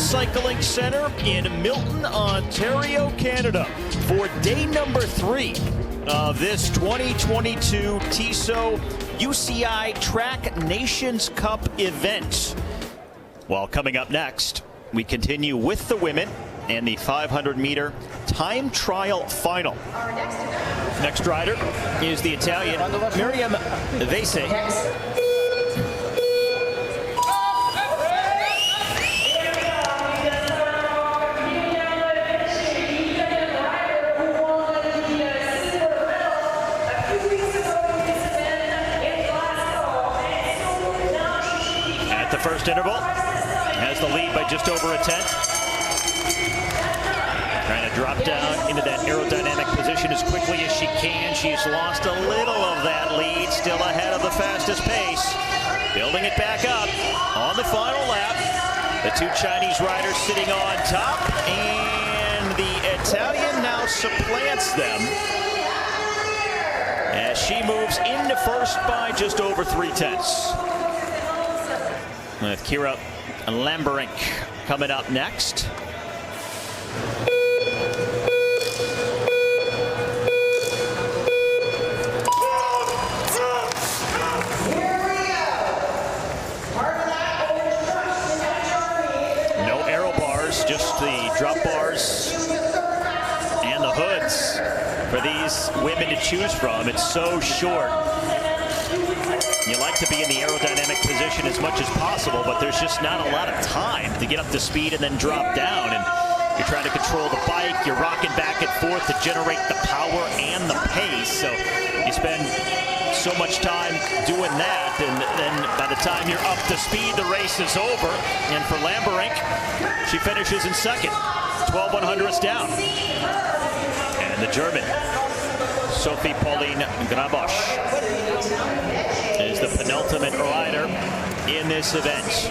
Cycling Center in Milton, Ontario, Canada for day number 3 of this 2022 Tissot UCI Track Nations Cup event. Well, coming up next, we continue with the women and the 500-meter time trial final. Next rider is the Italian Miriam Vese. At the first interval, has the lead by just over a tenth. Trying to drop down into that aerodynamic position as quickly as she can. She's lost a little of that lead, still ahead of the fastest pace. Building it back up on the final lap. The two Chinese riders sitting on top, and the Italian now supplants them as she moves into first by just over 3/10. With Kira Lamberink coming up next. No aero bars, just the drop bars and the hoods for these women to choose from. It's so short. You like to be in the aerodynamic position as much as possible, but there's just not a lot of time to get up to speed and then drop down. And you're trying to control the bike, you're rocking back and forth to generate the power and the pace. So you spend so much time doing that, and then by the time you're up to speed, the race is over. And for Lamberink, she finishes in second, 12/100ths down. And the German, Sophie Pauline Grabosch, is the penultimate rider in this event.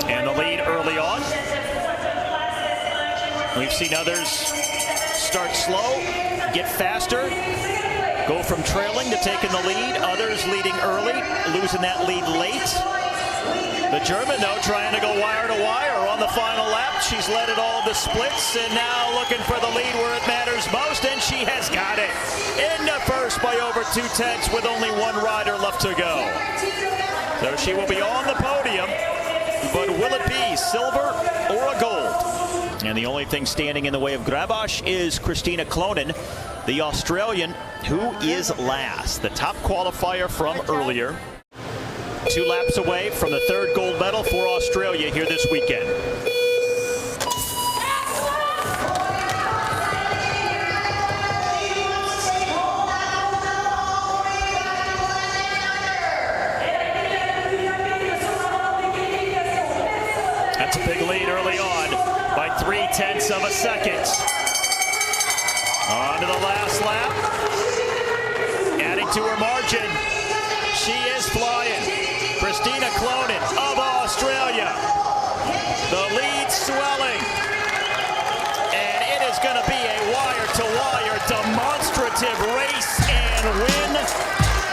And the lead early on. We've seen others start slow, get faster, go from trailing to taking the lead. Others leading early, losing that lead late. The German, though, trying to go wire to wire on the final lap. She's led it all the splits, and now looking for the lead where it matters most, and she has got it. Into first by over 2/10 with only one rider left to go. So she will be on the podium, but will it be silver or a gold? And the only thing standing in the way of Grabosch is Christina Klonen, the Australian, who is last. The top qualifier from earlier. 2 laps away from the 3rd gold medal for Australia here this weekend. That's a big lead early on by 3/10 of a second. On to the last lap. Adding to her margin. She is flying. Christina Klonen of Australia. The lead swelling. And it is going to be a wire-to-wire demonstrative race and win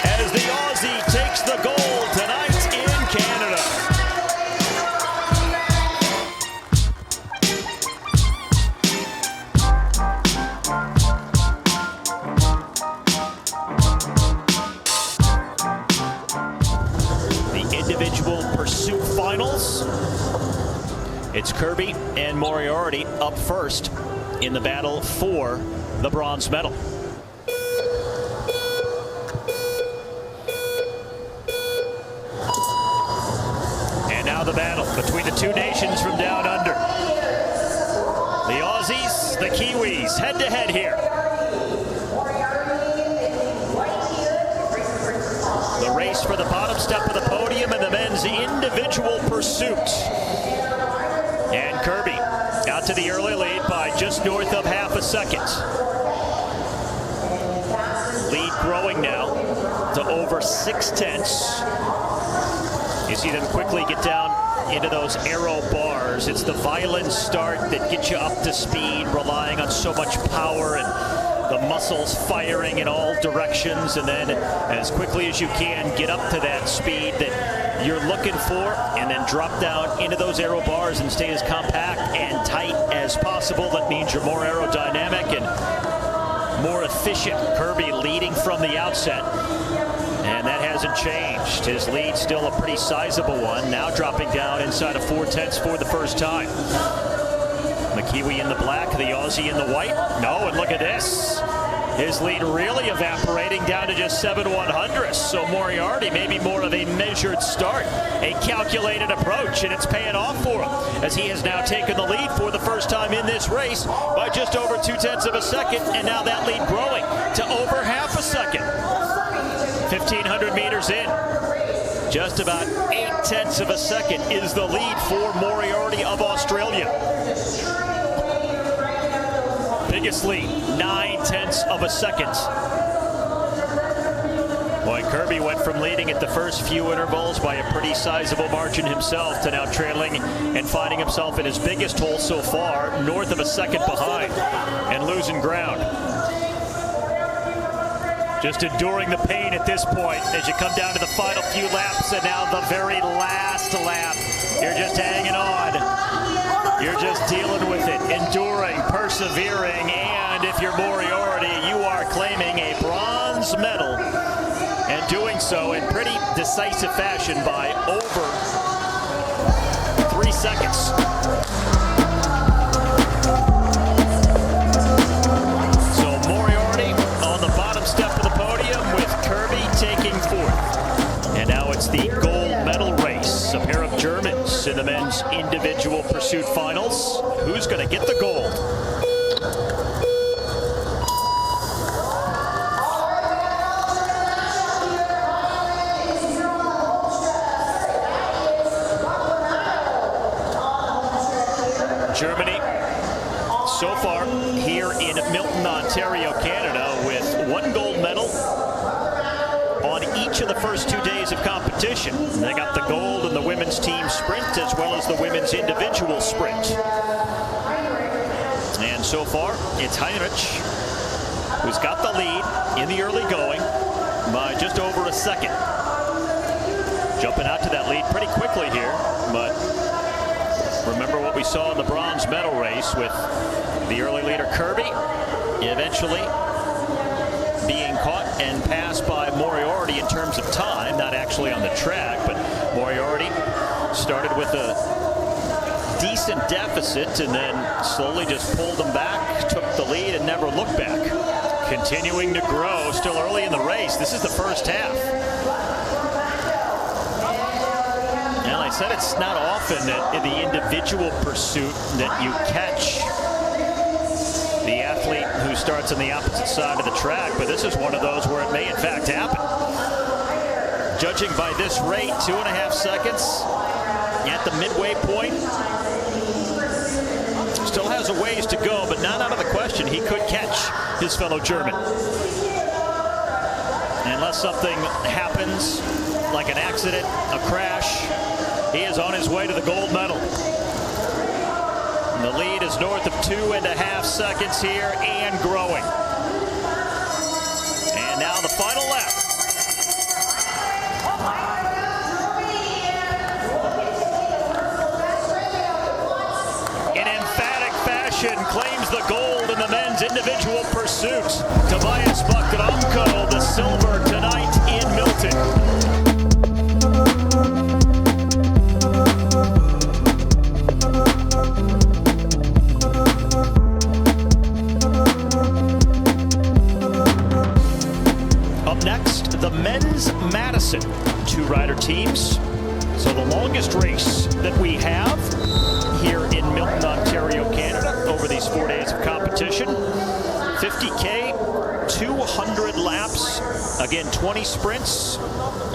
as the Aussie takes the gold tonight in Canada. Individual pursuit finals. It's Kirby and Moriarty up first in the battle for the bronze medal. And now the battle between the two nations from down under. The Aussies, the Kiwis, head to head here. The race for the bottom step of the podium in the men's individual pursuit. And Kirby out to the early lead by just north of half a second. Lead growing now to over 4.6. You see them quickly get down into those arrow bars. It's the violent start that gets you up to speed, relying on so much power and the muscles firing in all directions, and then as quickly as you can get up to that speed that you're looking for, and then drop down into those arrow bars and stay as compact and tight as possible. That means you're more aerodynamic and more efficient. Kirby leading from the outset, and that hasn't changed. His lead still a pretty sizable one, now dropping down inside of 4/10 for the first time. The Kiwi in the black, the Aussie in the white. No, and look at this. His lead really evaporating down to just 7/100ths. So Moriarty, maybe more of a measured start, a calculated approach, and it's paying off for him as he has now taken the lead for the first time in this race by just over 0.2 of a second, and now that lead growing to over half a second. 1,500 meters in. Just about 0.8 of a second is the lead for Moriarty of Australia. Biggest lead, 0.9 of a second. Boy, Kirby went from leading at the first few intervals by a pretty sizable margin himself to now trailing and finding himself in his biggest hole so far, north of a second behind, and losing ground. Just enduring the pain at this point as you come down to the final few laps, and now the very last lap. You're just hanging on. You're just dealing with it, enduring, persevering, and if you're Moriarty, you are claiming a bronze medal, and doing so in pretty decisive fashion by over 3 seconds. So Moriarty on the bottom step of the podium with Kirby taking fourth. And now it's the gold medal race. A pair of Germans in the men's individual pursuit finals. Who's going to get the gold? Germany, so far here in Milton, Ontario, Canada, with 1 gold medal on each of the first 2 days of competition. They got the gold in the women's team sprint as well as the women's individual sprint. And so far, it's Heinrich who's got the lead in the early going by just over a second. Jumping out to that lead pretty quickly here, but remember what we saw in the bronze medal race with the early leader Kirby eventually being caught and passed by Moriarty in terms of time, not actually on the track, but Moriarty started with a decent deficit and then slowly just pulled them back, took the lead and never looked back. Continuing to grow still early in the race. This is the first half. Now, I said it's not often that in the individual pursuit that you catch the athlete who starts on the opposite side of the track, but this is one of those where it may in fact happen. Judging by this rate, 2.5 seconds at the midway point. Still has a ways to go, but not out of the question he could catch his fellow German. Unless something happens, like an accident, a crash, he is on his way to the gold medal. The lead is north of 2.5 seconds here and growing. And now the final lap. In emphatic fashion, claims the gold in the men's individual pursuit. Tobias Buckramko, the silver tonight in Milton. The men's Madison 2-rider teams. So the longest race that we have here in Milton, Ontario, Canada, over these 4 days of competition. 50K, 200 laps, again 20 sprints,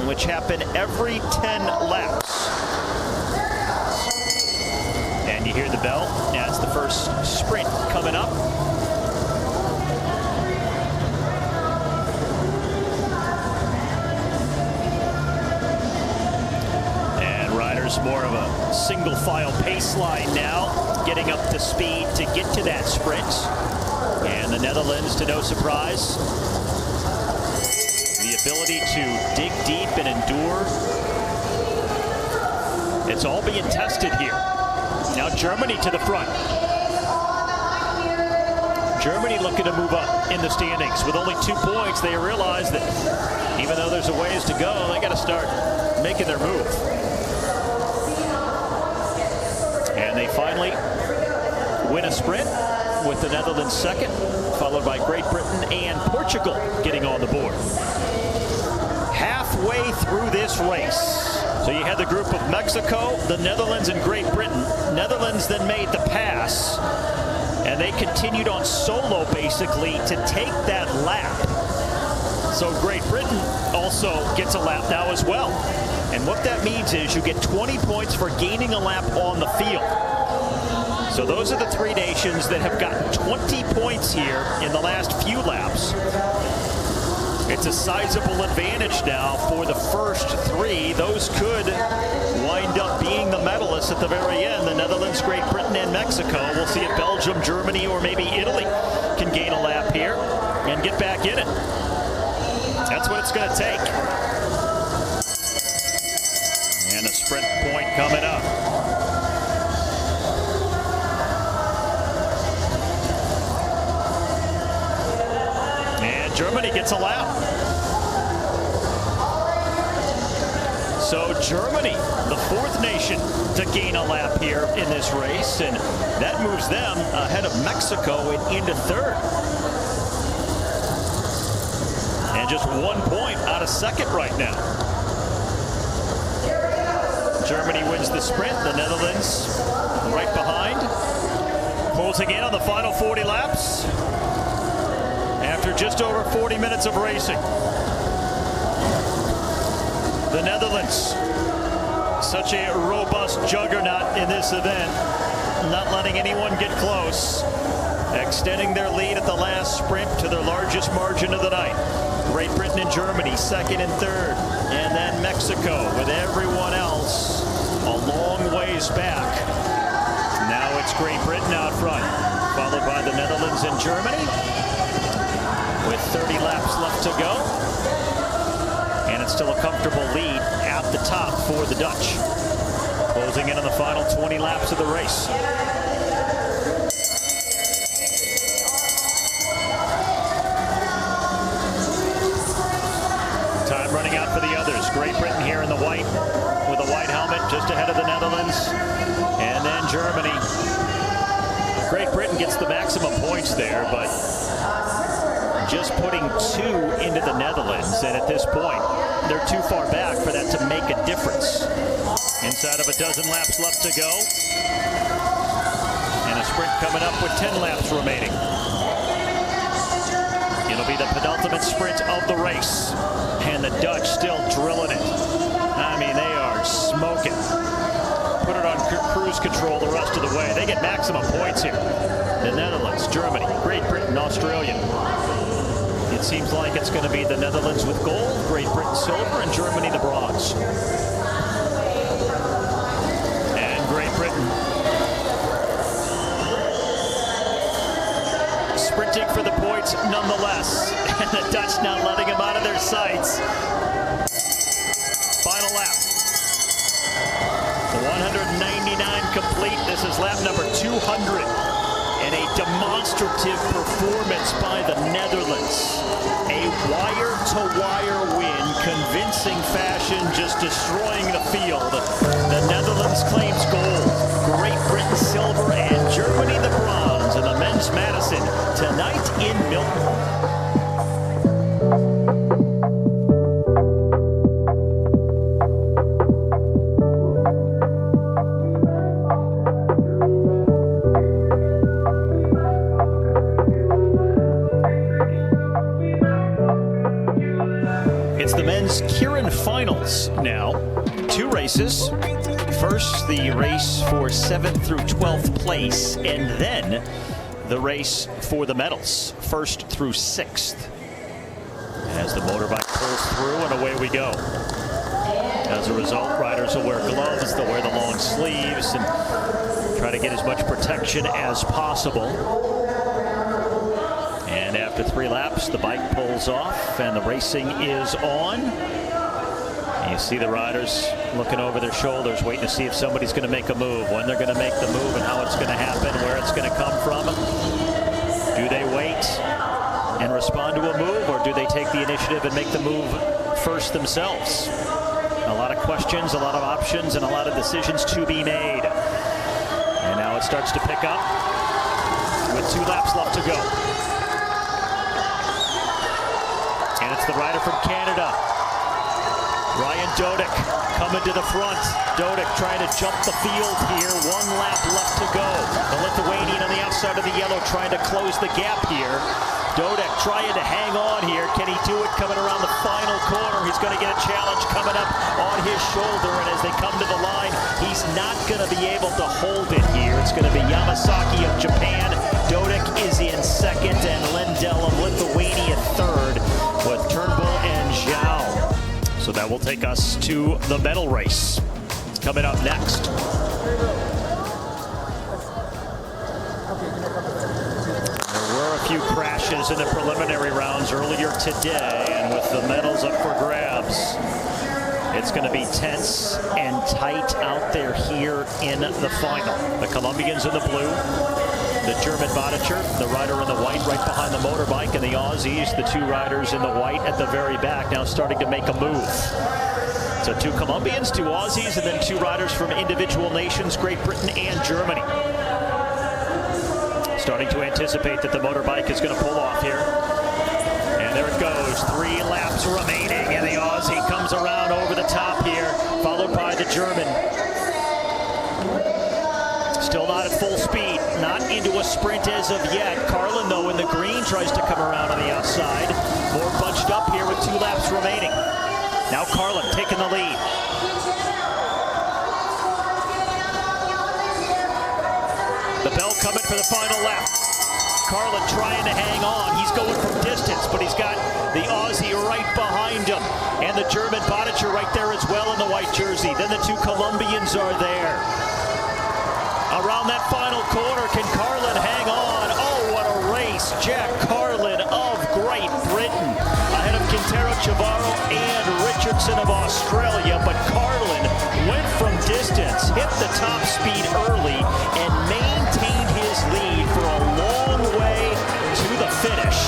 which happen every 10 laps. And you hear the bell as the first sprint coming up. It's more of a single file pace line now, getting up the speed to get to that sprint. And the Netherlands, to no surprise, the ability to dig deep and endure. It's all being tested here. Now Germany to the front. Germany looking to move up in the standings. With only 2 points, they realize that even though there's a ways to go, they got to start making their move. And they finally win a sprint with the Netherlands second, followed by Great Britain and Portugal getting on the board. Halfway through this race, so you had the group of Mexico, the Netherlands, and Great Britain. Netherlands then made the pass, and they continued on solo basically to take that lap. So Great Britain also gets a lap now as well. And what that means is you get 20 points for gaining a lap on the field. So those are the 3 nations that have gotten 20 points here in the last few laps. It's a sizable advantage now for the first 3. Those could wind up being the medalists at the very end. The Netherlands, Great Britain, and Mexico. We'll see if Belgium, Germany, or maybe Italy can gain a lap here and get back in it. That's what it's going to take. And a sprint point coming up. And Germany gets a lap. So Germany, the 4th nation to gain a lap here in this race, and that moves them ahead of Mexico into 3rd. And just 1 point out of 2nd right now. Germany wins the sprint, the Netherlands right behind, closing in on the final 40 laps after just over 40 minutes of racing. The Netherlands, such a robust juggernaut in this event, not letting anyone get close, extending their lead at the last sprint to their largest margin of the night. Great Britain and Germany 2nd and 3rd, and then Mexico with everyone else a long ways back. Now it's Great Britain out front, followed by the Netherlands and Germany with 30 laps left to go. And it's still a comfortable lead at the top for the Dutch. Closing in on the final 20 laps of the race. Time running out for the others. Great Britain here in the white with a white helmet just ahead of the Netherlands. And then Germany. Great Britain gets the maximum points there, but just putting 2 into the Netherlands, and at this point, they're too far back for that to make a difference. Inside of a dozen laps left to go, and a sprint coming up with 10 laps remaining. It'll be the penultimate sprint of the race, and the Dutch still drilling it. I mean, they are smoking. Put it on cruise control the rest of the way. They get maximum points here. The Netherlands, Germany, Great Britain, Australia. It seems like it's going to be the Netherlands with gold, Great Britain silver, and Germany the bronze. And Great Britain sprinting for the points nonetheless. And the Dutch not letting them out of their sights. Final lap. 199 complete. This is lap number 200. And a demonstrative performance by the Netherlands. A wire-to-wire win, convincing fashion, just destroying the field. The Netherlands claims gold, Great Britain silver, and Germany the bronze in the men's Madison tonight in Milton. Finals now. 2 races. First, the race for 7th through 12th place, and then the race for the medals, 1st through 6th. As the motorbike pulls through, and away we go. As a result, riders will wear gloves, they'll wear the long sleeves, and try to get as much protection as possible. And after 3 laps, the bike pulls off and the racing is on. And you see the riders looking over their shoulders, waiting to see if somebody's going to make a move, when they're going to make the move, and how it's going to happen, where it's going to come from. Do they wait and respond to a move, or do they take the initiative and make the move first themselves? A lot of questions, a lot of options, and a lot of decisions to be made. And now it starts to pick up with 2 laps left to go. And it's the rider from Canada, Ryan Dodick, coming to the front. Dodick trying to jump the field here. 1 lap left to go. The Lithuanian on the outside of the yellow trying to close the gap here. Dodick trying to hang on here. Can he do it coming around the final corner? He's going to get a challenge coming up on his shoulder. And as they come to the line, he's not going to be able to hold it here. It's going to be Yamasaki of Japan. Dodick is in second, and Lindell of Lithuania third, with Turnbull and Zhao. So that will take us to the medal race coming up next. There were a few crashes in the preliminary rounds earlier today, and with the medals up for grabs, it's going to be tense and tight out there here in the final. The Colombians in the blue, the German Bodicher, the rider in the white right behind the motorbike, and the Aussies, the 2 riders in the white at the very back, now starting to make a move. So 2 Colombians, 2 Aussies, and then 2 riders from individual nations, Great Britain and Germany. Starting to anticipate that the motorbike is going to pull off here. And there it goes, 3 laps remaining, and the Aussie comes around over the top here, followed by the German. Still not at full speed, not into a sprint as of yet. Carlin, though, in the green tries to come around on the outside. More bunched up here with 2 laps remaining. Now Carlin taking the lead. The bell coming for the final lap. Carlin trying to hang on. He's going from distance, but he's got the Aussie right behind him. And the German Bodicher right there as well in the white jersey. Then the 2 Colombians are there. Around that final corner, can Carlin hang on? Oh, what a race. Jack Carlin of Great Britain ahead of Quintero, Chavarro, and Richardson of Australia. But Carlin went from distance, hit the top speed early, and maintained his lead for a long way to the finish.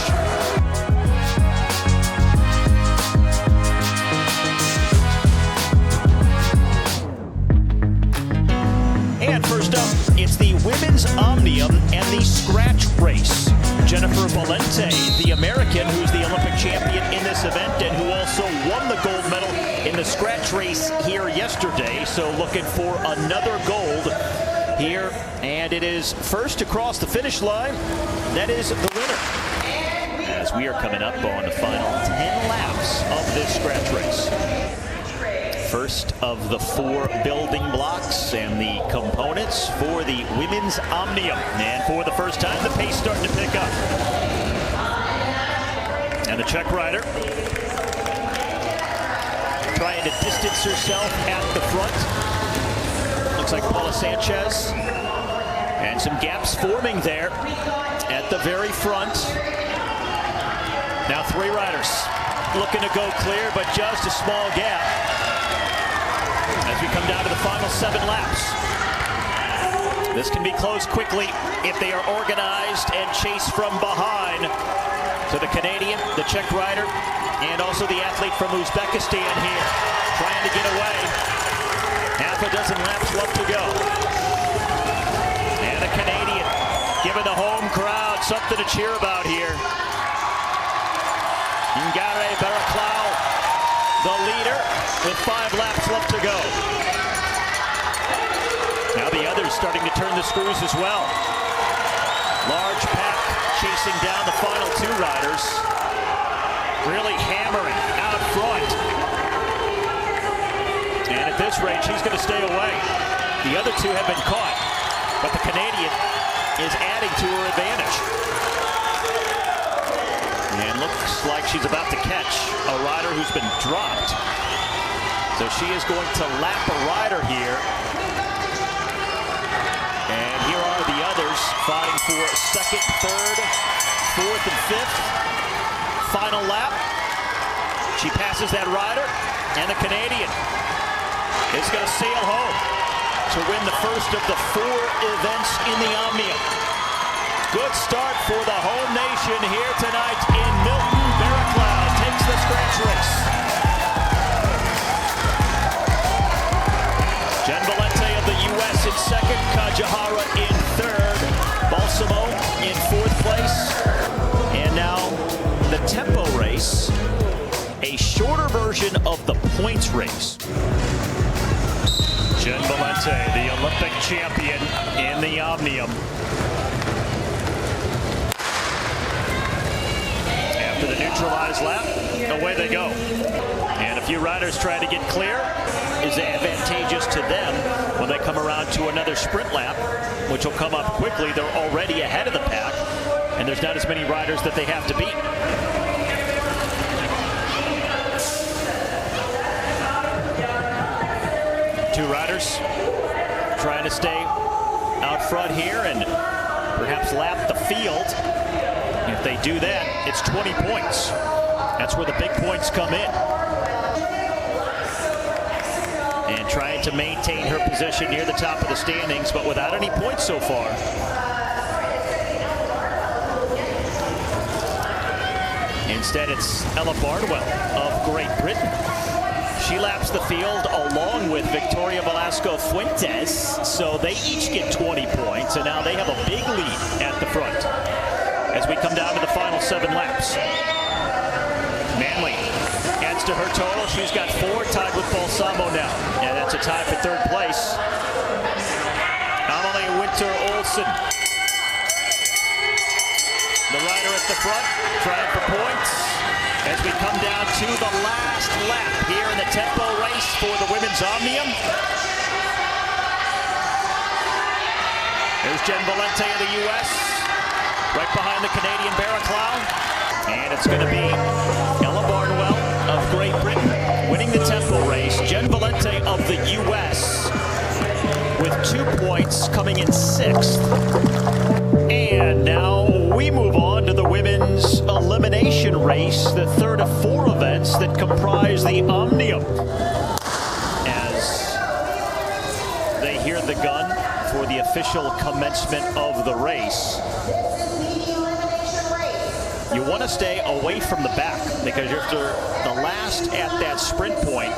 And first up, it's the women's Omnium and the scratch race. Jennifer Valente, the American who's the Olympic champion in this event and who also won the gold medal in the scratch race here yesterday. So looking for another gold here. And it is first across the finish line. That is the winner. As we are coming up on the final 10 laps of this scratch race. First of the 4 building blocks and the components for the women's Omnium. And for the first time, the pace starting to pick up. And the Czech rider trying to distance herself at the front. Looks like Paula Sanchez. And some gaps forming there at the very front. Now 3 riders looking to go clear, but just a small gap. As we come down to the final 7 laps. This can be closed quickly if they are organized and chased from behind. So the Canadian, the Czech rider, and also the athlete from Uzbekistan here, trying to get away. Half a dozen laps left to go. And the Canadian giving the home crowd something to cheer about here. Ngare Baraclau, the leader, with 5 laps left to go. Now the others starting to turn the screws as well. Large pack chasing down the final 2 riders. Really hammering out front. And at this rate, she's going to stay away. The other 2 have been caught, but the Canadian is adding to her advantage. And looks like she's about to catch a rider who's been dropped. So she is going to lap a rider here. And here are the others fighting for second, third, fourth, and fifth. Final lap. She passes that rider, and the Canadian is going to sail home to win the first of the 4 events in the Omnium. Good start for the home nation here tonight in Milton. Barraclough takes the scratch race. Jen Valente of the U.S. in second, Kajahara in third, Balsamo in fourth place. And now the tempo race, a shorter version of the points race. Jen Valente, the Olympic champion in the Omnium. After the neutralized lap, away they go. And a few riders trying to get clear is advantageous to them when they come around to another sprint lap, which will come up quickly. They're already ahead of the pack, and there's not as many riders that they have to beat. Two riders trying to stay out front here and perhaps lap the field. If they do that, it's 20 points. That's where the big points come in. And trying to maintain her position near the top of the standings, but without any points so far. Instead, it's Ella Barnwell of Great Britain. She laps the field along with Victoria Velasco Fuentes, so they each get 20 points, and now they have a big lead at the front as we come down to the final 7 laps. Manley adds to her total. She's got 4, tied with Balsamo now, and that's a tie for third place. Amelie Winter-Olsen, the rider at the front, trying for points as we come down to the last lap here in the tempo race for the women's Omnium. There's Jen Valente of the U.S., right behind the Canadian Barraclough. And it's going to be Ella Barnwell of Great Britain winning the tempo race. Jen Valente of the U.S. with 2 points, coming in 6th. And now we move on to the women's elimination race, the third of 4 events that comprise the Omnium. As they hear the gun for the official commencement of the race. You want to stay away from the back because you're the last at that sprint point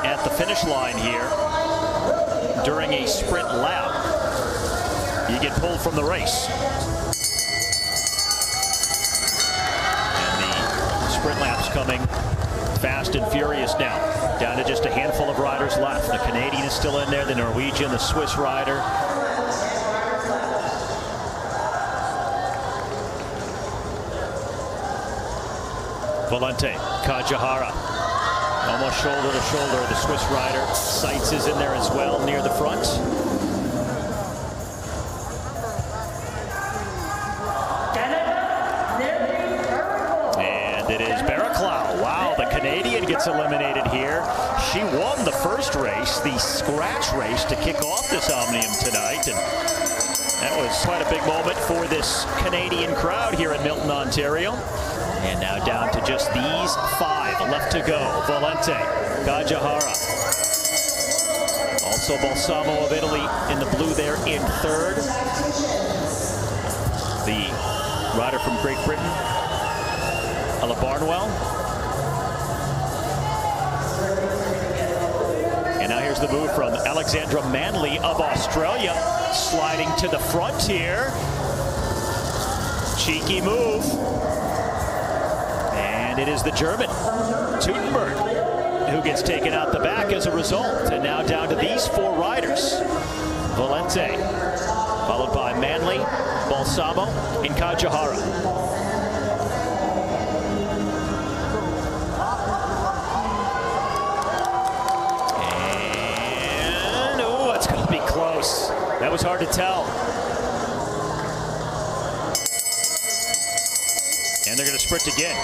at the finish line here during a sprint lap. You get pulled from the race. And the sprint lap's coming fast and furious now. Down to just a handful of riders left. The Canadian is still in there, the Norwegian, the Swiss rider. Valente, Kajahara, almost shoulder to shoulder. The Swiss rider, Seitz is in there as well near the front. And it is Barraclough. Wow, the Canadian gets eliminated here. She won the first race, the scratch race, to kick off this Omnium tonight. And that was quite a big moment for this Canadian crowd here in Milton, Ontario. And now down to just these 5 left to go. Valente, Kajahara. Also Balsamo of Italy in the blue there in third. The rider from Great Britain, Ella Barnwell. And now here's the move from Alexandra Manley of Australia, sliding to the front here. Cheeky move. And it is the German, Teutenberg, who gets taken out the back as a result. And now down to these 4 riders. Valente, followed by Manley, Balsamo, and Kajahara. And, oh, it's going to be close. That was hard to tell. And they're going to sprint again.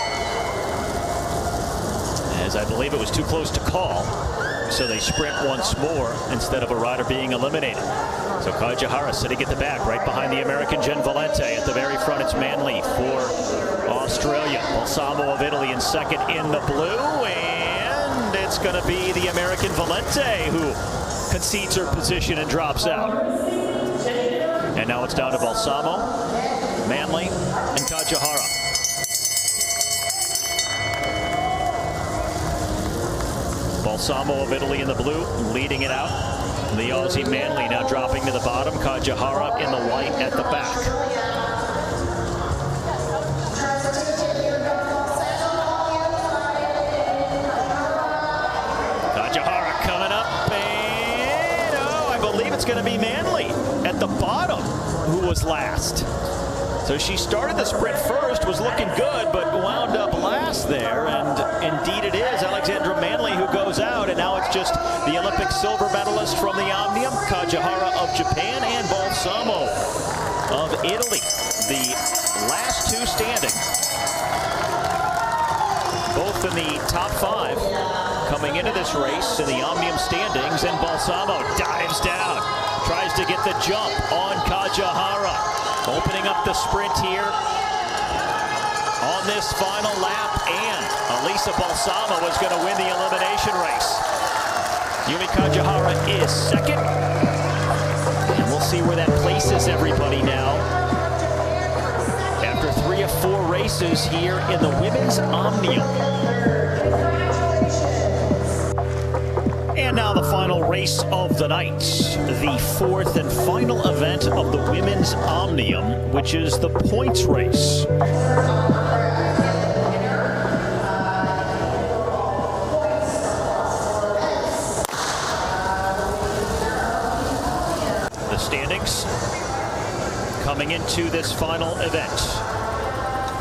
as I believe it was too close to call. So they sprint once more instead of a rider being eliminated. So Kajihara sitting at the back, right behind the American Jen Valente. At the very front, it's Manley for Australia. Balsamo of Italy in second in the blue. And it's going to be the American Valente who concedes her position and drops out. And now it's down to Balsamo, Manley, and Kajihara. Balsamo of Italy in the blue, leading it out. The Aussie Manley now dropping to the bottom. Kajihara in the white at the back. Kajihara coming up, and I believe it's going to be Manley at the bottom who was last. So she started the sprint first, was looking good, but wound up last there, and indeed it is Alexandra Manley who goes out, and now it's just the Olympic silver medalist from the Omnium, Kajihara of Japan, and Balsamo of Italy. The last two standing, both in the top 5 coming into this race in the Omnium standings, and Balsamo dives down, tries to get the jump on Kajihara. Opening up the sprint here on this final lap, and Elisa Balsamo is going to win the elimination race. Yumi Kajihara is second, and we'll see where that places everybody now after 3 of 4 races here in the women's Omnium. And now the final race of the night, the 4th and final event of the women's Omnium, which is the points race. The standings coming into this final event,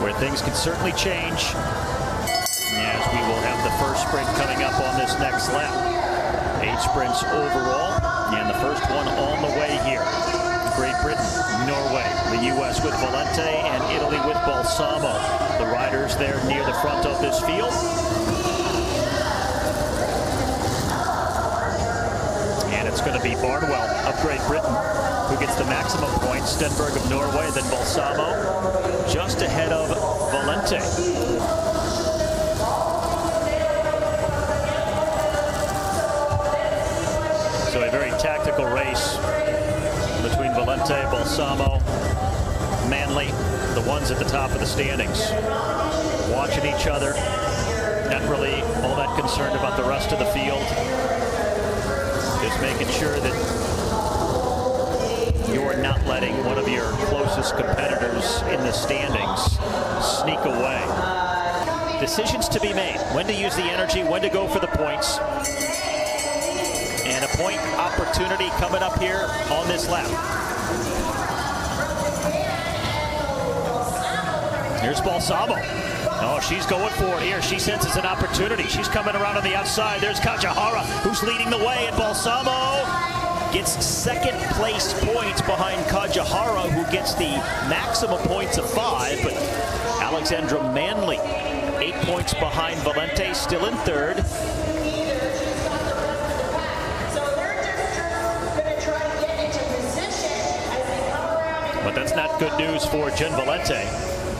where things can certainly change, as we will have the first sprint coming up on this next lap. 8 sprints overall, and the first one on the way here. Great Britain, Norway, the U.S. with Valente, and Italy with Balsamo. The riders there near the front of this field. And it's going to be Barnwell of Great Britain who gets the maximum points. Stenberg of Norway, then Balsamo, just ahead of Valente. So a very tactical race between Valente, Balsamo, Manley, the ones at the top of the standings, watching each other, not really all that concerned about the rest of the field, just making sure that you're not letting one of your closest competitors in the standings sneak away. Decisions to be made, when to use the energy, when to go for the points. And a point opportunity coming up here on this lap. Here's Balsamo. Oh, she's going for it here. She senses an opportunity. She's coming around on the outside. There's Kajihara, who's leading the way, and Balsamo gets second place points behind Kajihara, who gets the maximum points of 5. But Alexandra Manley, 8 points behind Valente, still in third. But that's not good news for Jen Valente,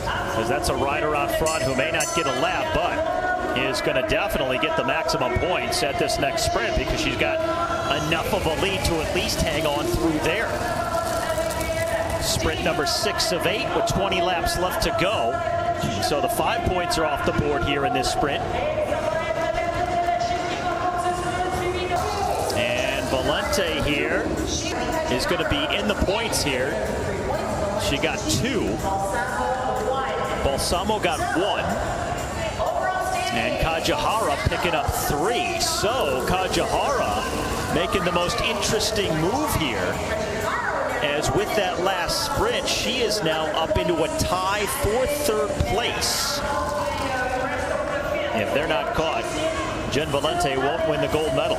because that's a rider out front who may not get a lap, but is going to definitely get the maximum points at this next sprint, because she's got enough of a lead to at least hang on through there. Sprint number 6 of 8 with 20 laps left to go. So the 5 points are off the board here in this sprint. And Valente here is going to be in the points here. She got 2. Balsamo got 1. And Kajihara picking up 3. So Kajihara making the most interesting move here, as with that last sprint, she is now up into a tie for 3rd place. If they're not caught, Jen Valente won't win the gold medal.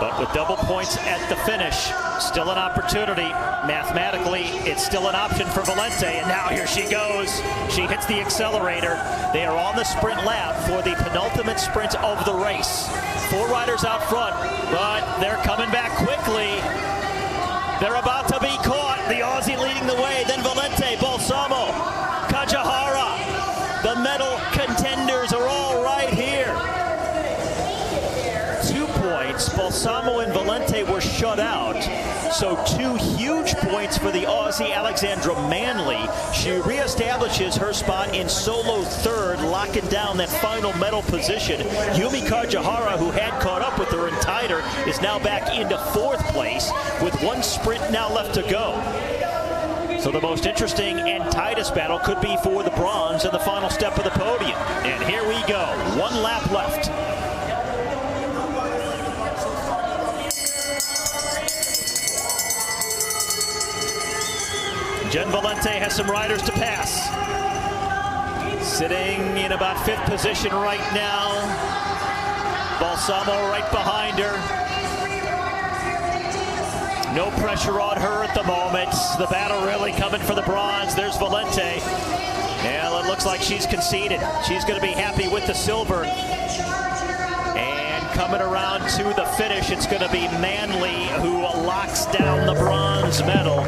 But with double points at the finish, still an opportunity. Mathematically, it's still an option for Valente. And now here she goes. She hits the accelerator. They are on the sprint lap for the penultimate sprint of the race. 4 riders out front, but they're coming back quickly. They're about to be caught. The Aussie leading the way, then Valente, Balsamo, Kajihara. The medal contenders are all right here. 2 points. Balsamo and Valente were shut out. So 2 huge points for the Aussie Alexandra Manley. She reestablishes her spot in solo 3rd, locking down that final medal position. Yumi Kajihara, who had caught up with her in tighter, is now back into 4th place with 1 sprint now left to go. So the most interesting and tightest battle could be for the bronze in the final step of the podium. And here we go. 1 lap left. Jen Valente has some riders to pass. Sitting in about 5th position right now. Balsamo right behind her. No pressure on her at the moment. The battle really coming for the bronze. There's Valente. Well, it looks like she's conceded. She's going to be happy with the silver. And coming around to the finish, it's going to be Manley who locks down the bronze medal.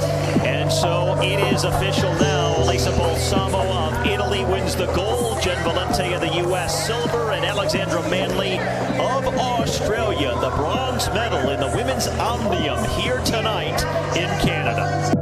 And so it is official now. Lisa Balsamo of Italy wins the gold. Jen Valente of the U.S. silver. And Alexandra Manley of Australia, the bronze medal in the women's omnium here tonight in Canada.